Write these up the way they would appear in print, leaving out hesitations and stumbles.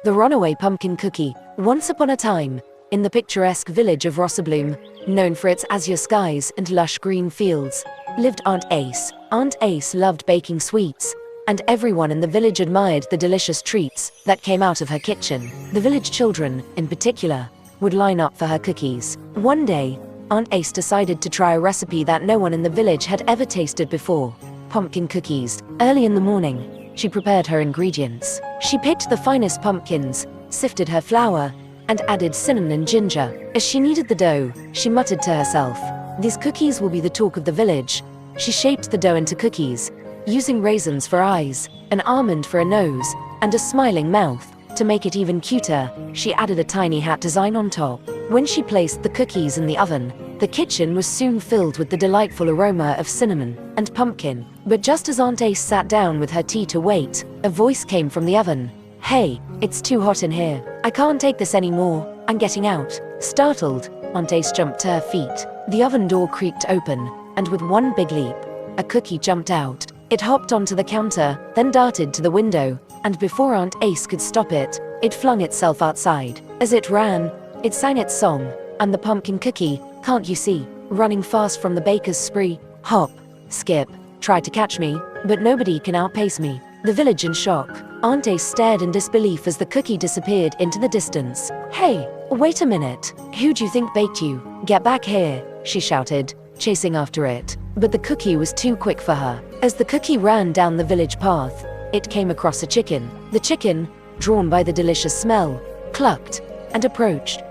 The runaway pumpkin cookie. Once upon a time, in the picturesque village of Rosabloom, known for its azure skies and lush green fields, lived Aunt Ace. Aunt Ace loved baking sweets, and everyone in the village admired the delicious treats that came out of her kitchen. The village children, in particular, would line up for her cookies. One day, Aunt Ace decided to try a recipe that no one in the village had ever tasted before: pumpkin cookies. Early in the morning, she prepared her ingredients. She picked the finest pumpkins, sifted her flour, and added cinnamon and ginger. As she kneaded the dough, she muttered to herself, "These cookies will be the talk of the village." She shaped the dough into cookies, using raisins for eyes, an almond for a nose, and a smiling mouth. To make it even cuter, she added a tiny hat design on top. When she placed the cookies in the oven, the kitchen was soon filled with the delightful aroma of cinnamon and pumpkin. But just as Aunt Ace sat down with her tea to wait, a voice came from the oven. "Hey, it's too hot in here. I can't take this anymore. I'm getting out." Startled, Aunt Ace jumped to her feet. The oven door creaked open, and with one big leap, a cookie jumped out. It hopped onto the counter, then darted to the window, and before Aunt Ace could stop it, it flung itself outside. As it ran, it sang its song, and the pumpkin cookie, "Can't you see, running fast from the baker's spree, hop, skip, try to catch me, but nobody can outpace me." The village in shock. Aunt Ace stared in disbelief as the cookie disappeared into the distance. "Hey, wait a minute. Who do you think baked you? Get back here," she shouted, chasing after it. But the cookie was too quick for her. As the cookie ran down the village path, it came across a chicken. The chicken, drawn by the delicious smell, clucked and approached.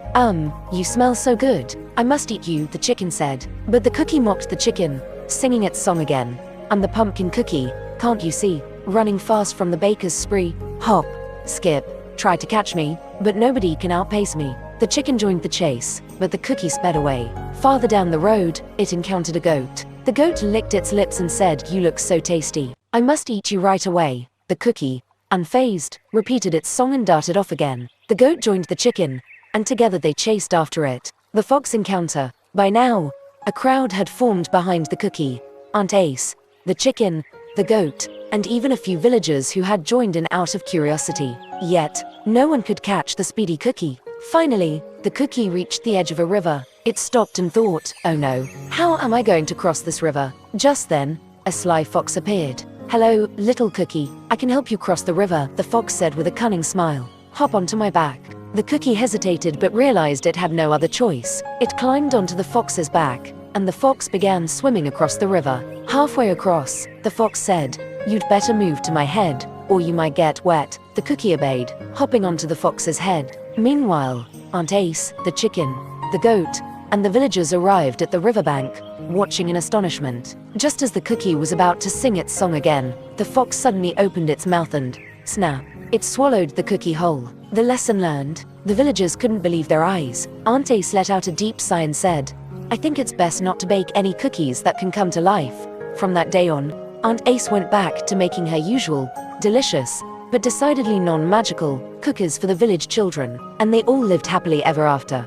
You smell so good. I must eat you," the chicken said. But the cookie mocked the chicken, singing its song again. "I'm the pumpkin cookie, can't you see, running fast from the baker's spree, hop, skip, try to catch me, but nobody can outpace me." The chicken joined the chase, but the cookie sped away. Farther down the road, it encountered a goat. The goat licked its lips and said, "You look so tasty. I must eat you right away." The cookie, unfazed, repeated its song and darted off again. The goat joined the chicken, and together they chased after it. The fox encounter. By now, a crowd had formed behind the cookie. Aunt Ace, the chicken, the goat, and even a few villagers who had joined in out of curiosity. Yet, no one could catch the speedy cookie. Finally, the cookie reached the edge of a river. It stopped and thought, "Oh no, how am I going to cross this river?" Just then, a sly fox appeared. "Hello, little cookie. I can help you cross the river," the fox said with a cunning smile. "Hop onto my back." The cookie hesitated but realized it had no other choice. It climbed onto the fox's back, and the fox began swimming across the river. Halfway across, the fox said, "You'd better move to my head, or you might get wet." The cookie obeyed, hopping onto the fox's head. Meanwhile, Aunt Ace, the chicken, the goat, and the villagers arrived at the riverbank, watching in astonishment. Just as the cookie was about to sing its song again, the fox suddenly opened its mouth and, snap, it swallowed the cookie whole. The lesson learned. The villagers couldn't believe their eyes. Aunt Ace let out a deep sigh and said, "I think it's best not to bake any cookies that can come to life." From that day on, Aunt Ace went back to making her usual, delicious, but decidedly non-magical, cookies for the village children, and they all lived happily ever after.